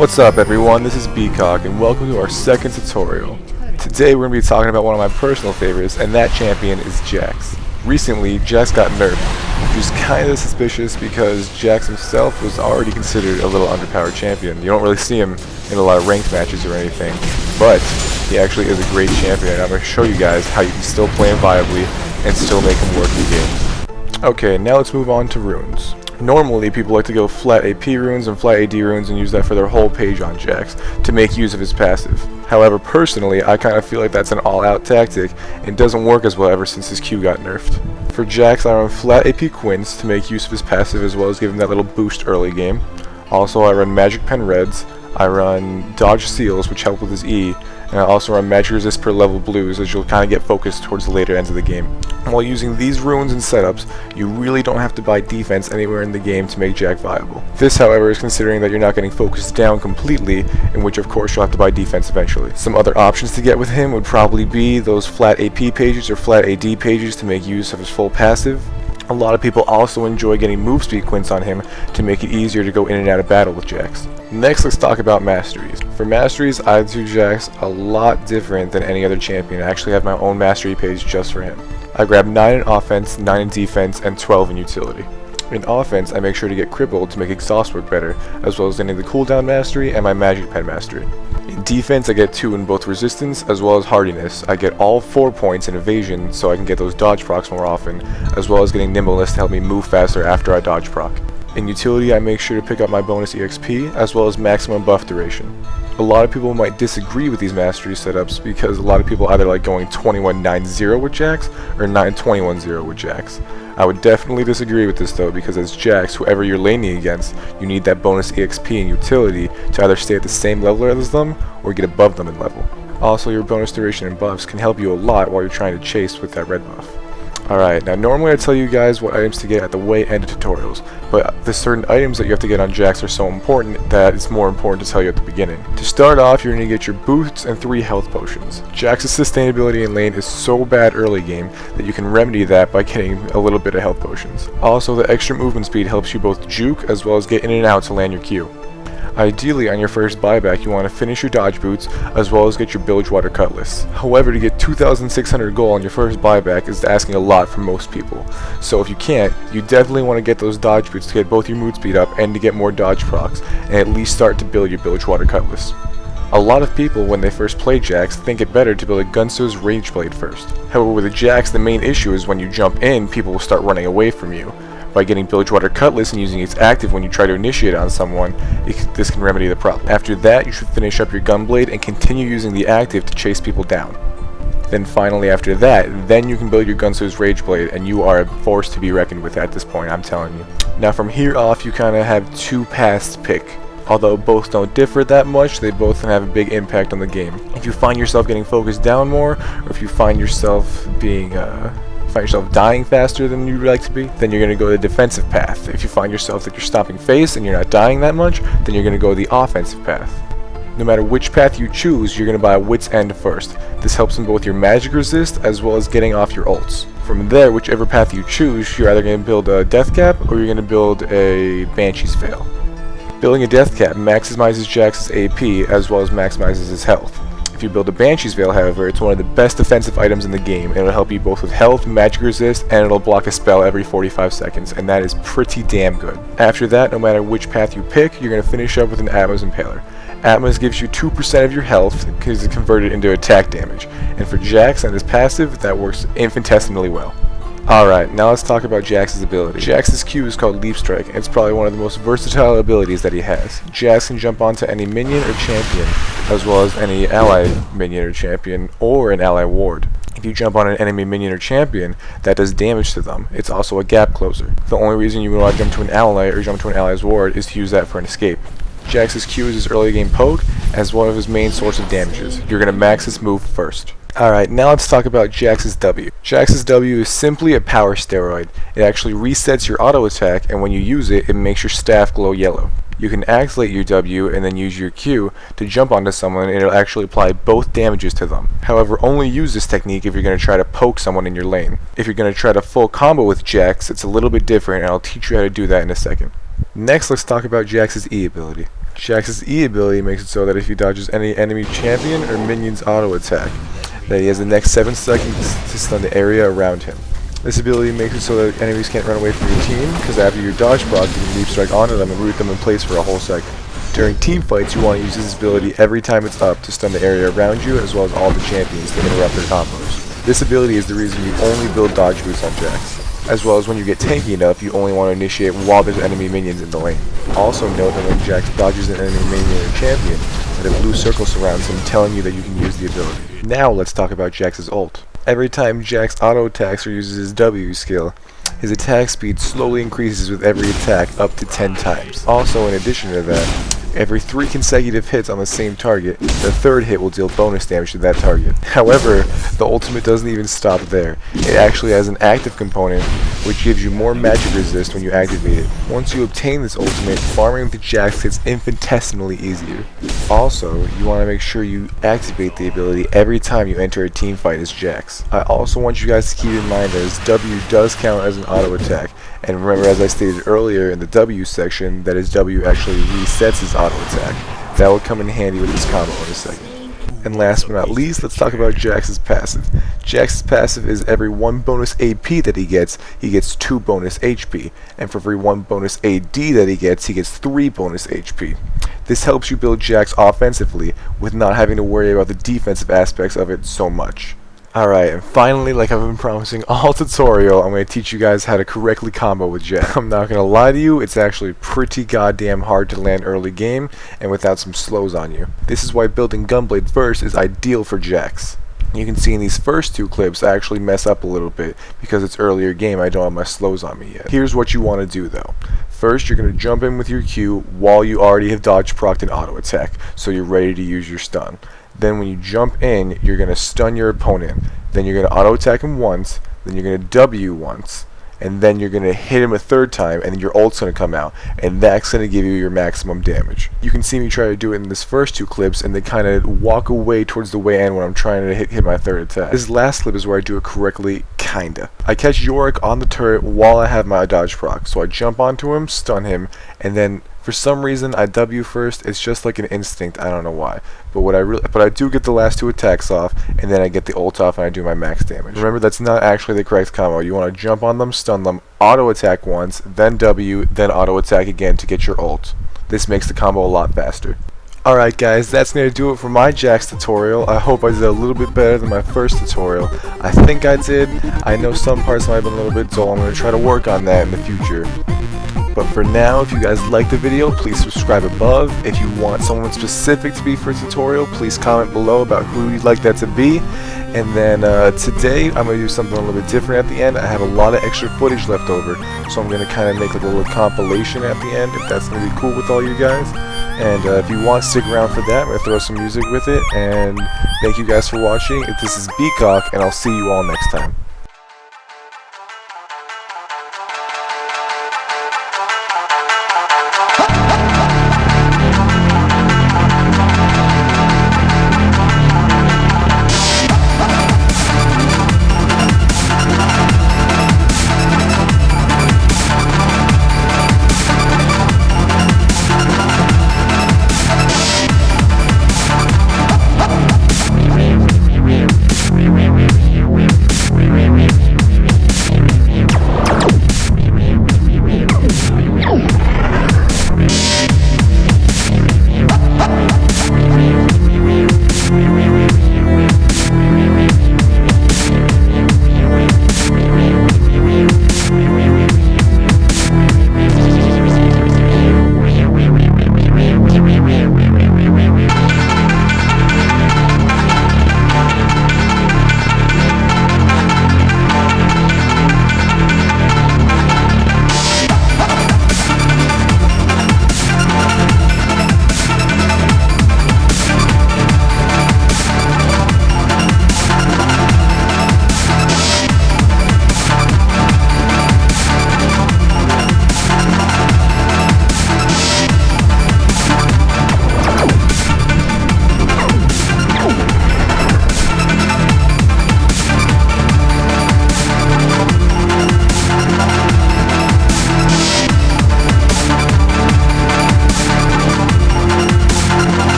What's up everyone, this is BCawk and welcome to our second tutorial. Today we're going to be talking about one of my personal favorites, and that champion is Jax. Recently, Jax got nerfed, which is kind of suspicious because Jax himself was already considered a little underpowered champion. You don't really see him in a lot of ranked matches or anything, but he actually is a great champion, and I'm going to show you guys how you can still play him viably and still make him work in games. Okay, now let's move on to runes. Normally, people like to go flat AP runes and flat AD runes and use that for their whole page on Jax to make use of his passive. However, personally, I kind of feel like that's an all-out tactic and doesn't work as well ever since his Q got nerfed. For Jax, I run flat AP Quints to make use of his passive as well as give him that little boost early game. Also, I run Magic Pen Reds, I run Dodge Seals, which help with his E, and I also run Magic Resist per level Blues, as you'll kind of get focused towards the later ends of the game. While using these runes and setups, you really don't have to buy defense anywhere in the game to make Jax viable. This, however, is considering that you're not getting focused down completely, in which of course you'll have to buy defense eventually. Some other options to get with him would probably be those flat AP pages or flat AD pages to make use of his full passive. A lot of people also enjoy getting move speed quints on him to make it easier to go in and out of battle with Jax. Next, let's talk about masteries. For masteries, I do Jax a lot different than any other champion. I actually have my own mastery page just for him. I grab 9 in offense, 9 in defense, and 12 in utility. In offense, I make sure to get crippled to make exhaust work better, as well as getting the cooldown mastery and my magic pen mastery. In defense, I get 2 in both resistance as well as hardiness. I get all 4 points in evasion so I can get those dodge procs more often, as well as getting nimbleness to help me move faster after I dodge proc. In utility, I make sure to pick up my bonus EXP as well as maximum buff duration. A lot of people might disagree with these mastery setups because a lot of people either like going 21-9-0 with Jax or 9-21-0 with Jax. I would definitely disagree with this though, because as Jax, whoever you're laning against, you need that bonus EXP and utility to either stay at the same level as them or get above them in level. Also, your bonus duration and buffs can help you a lot while you're trying to chase with that red buff. Alright, now normally I tell you guys what items to get at the way end of tutorials, but the certain items that you have to get on Jax are so important that it's more important to tell you at the beginning. To start off, you're going to get your boots and 3 health potions. Jax's sustainability in lane is so bad early game that you can remedy that by getting a little bit of health potions. Also, the extra movement speed helps you both juke as well as get in and out to land your Q. Ideally, on your first buyback, you want to finish your dodge boots as well as get your Bilgewater Cutlass. However, to get 2,600 gold on your first buyback is asking a lot from most people. So if you can't, you definitely want to get those dodge boots to get both your mood speed up and to get more dodge procs, and at least start to build your Bilgewater Cutlass. A lot of people, when they first play Jax, think it better to build a Gunso's Rageblade first. However, with a Jax, the main issue is when you jump in, people will start running away from you. By getting Bilgewater Cutlass and using its active when you try to initiate on someone, this can remedy the problem. After that, you should finish up your Gunblade and continue using the active to chase people down. Then finally after that, then you can build your Gunso's Rageblade, and you are a force to be reckoned with at this point, I'm telling you. Now from here off, you kind of have 2 paths to pick. Although both don't differ that much, they both have a big impact on the game. If you find yourself getting focused down more, or if you find yourself being dying faster than you'd like to be, then you're going to go the defensive path. If you find yourself that you're stopping face and you're not dying that much, then you're going to go the offensive path. No matter which path you choose, you're going to buy a Wit's End first. This helps in both your magic resist as well as getting off your ults. From there, whichever path you choose, you're either going to build a Death Cap or you're going to build a Banshee's Veil. Building a Death Cap maximizes Jax's AP as well as maximizes his health. If you build a Banshee's Veil, however, it's one of the best defensive items in the game, and it'll help you both with health, magic resist, and it'll block a spell every 45 seconds, and that is pretty damn good. After that, no matter which path you pick, you're going to finish up with an Atma's Impaler. Atma's gives you 2% of your health because it's converted into attack damage, and for Jax and his passive, that works infinitesimally well. Alright, now let's talk about Jax's ability. Jax's Q is called Leap Strike, and it's probably one of the most versatile abilities that he has. Jax can jump onto any minion or champion, as well as any ally minion or champion, or an ally ward. If you jump on an enemy minion or champion, that does damage to them. It's also a gap closer. The only reason you would want to jump to an ally or jump to an ally's ward is to use that for an escape. Jax's Q is his early game poke, as one of his main source of damages. You're going to max this move first. Alright, now let's talk about Jax's W. Jax's W is simply a power steroid. It actually resets your auto attack, and when you use it, it makes your staff glow yellow. You can activate your W and then use your Q to jump onto someone, and it'll actually apply both damages to them. However, only use this technique if you're going to try to poke someone in your lane. If you're going to try to full combo with Jax, it's a little bit different, and I'll teach you how to do that in a second. Next, let's talk about Jax's E ability. Jax's E ability makes it so that if he dodges any enemy champion or minion's auto attack, that he has the next 7 seconds to stun the area around him. This ability makes it so that enemies can't run away from your team, because after your dodge proc, you can leap strike onto them and root them in place for a whole second. During team fights, you want to use this ability every time it's up to stun the area around you, as well as all the champions to interrupt their combos. This ability is the reason you only build dodge boots on Jax, as well as when you get tanky enough, you only want to initiate while there's enemy minions in the lane. Also note that when Jax dodges an enemy minion or champion, that a blue circle surrounds him, telling you that you can use the ability. Now let's talk about Jax's ult. Every time Jax auto attacks or uses his W skill, his attack speed slowly increases with every attack up to 10 times. Also, in addition to that, every 3 consecutive hits on the same target, the third hit will deal bonus damage to that target. However, the ultimate doesn't even stop there. It actually has an active component, which gives you more magic resist when you activate it. Once you obtain this ultimate, farming with the Jax gets infinitesimally easier. Also, you want to make sure you activate the ability every time you enter a team fight as Jax. I also want you guys to keep in mind that his W does count as an auto attack, and remember, as I stated earlier in the W section, that his W actually resets his auto attack. That will come in handy with this combo in a second. And last but not least, let's talk about Jax's passive. Jax's passive is every 1 bonus AP that he gets 2 bonus HP. And for every 1 bonus AD that he gets 3 bonus HP. This helps you build Jax offensively with not having to worry about the defensive aspects of it so much. Alright, and finally, like I've been promising all tutorial, I'm going to teach you guys how to correctly combo with Jax. I'm not going to lie to you, it's actually pretty goddamn hard to land early game, and without some slows on you. This is why building Gunblade first is ideal for Jax. You can see in these first 2 clips I actually mess up a little bit, because it's earlier game, I don't have my slows on me yet. Here's what you want to do though. First, you're going to jump in with your Q while you already have dodge procced an auto attack, so you're ready to use your stun. Then when you jump in, you're going to stun your opponent. Then you're going to auto attack him once. Then you're going to W once. And then you're going to hit him a 3rd time, and then your ult's going to come out. And that's going to give you your maximum damage. You can see me try to do it in this first 2 clips, and they kind of walk away towards the way end when I'm trying to hit my 3rd attack. This last clip is where I do it correctly, kinda. I catch Yorick on the turret while I have my dodge proc. So I jump onto him, stun him, and then for some reason I W first. It's just like an instinct, I don't know why. But I do get the last 2 attacks off, and then I get the ult off and I do my max damage. Remember, that's not actually the correct combo. You want to jump on them, stun them, auto attack once, then W, then auto attack again to get your ult. This makes the combo a lot faster. Alright guys, that's going to do it for my Jax tutorial. I hope I did a little bit better than my first tutorial. I think I did. I know some parts might have been a little bit dull. I'm going to try to work on that in the future. But for now, if you guys liked the video, please subscribe above. If you want someone specific to be for a tutorial, please comment below about who you'd like that to be. And then today, I'm going to do something a little bit different at the end. I have a lot of extra footage left over, so I'm going to kind of make like a little compilation at the end, if that's going to be cool with all you guys. And if you want to stick around for that, I'm going to throw some music with it. And thank you guys for watching. This is BCawk, and I'll see you all next time.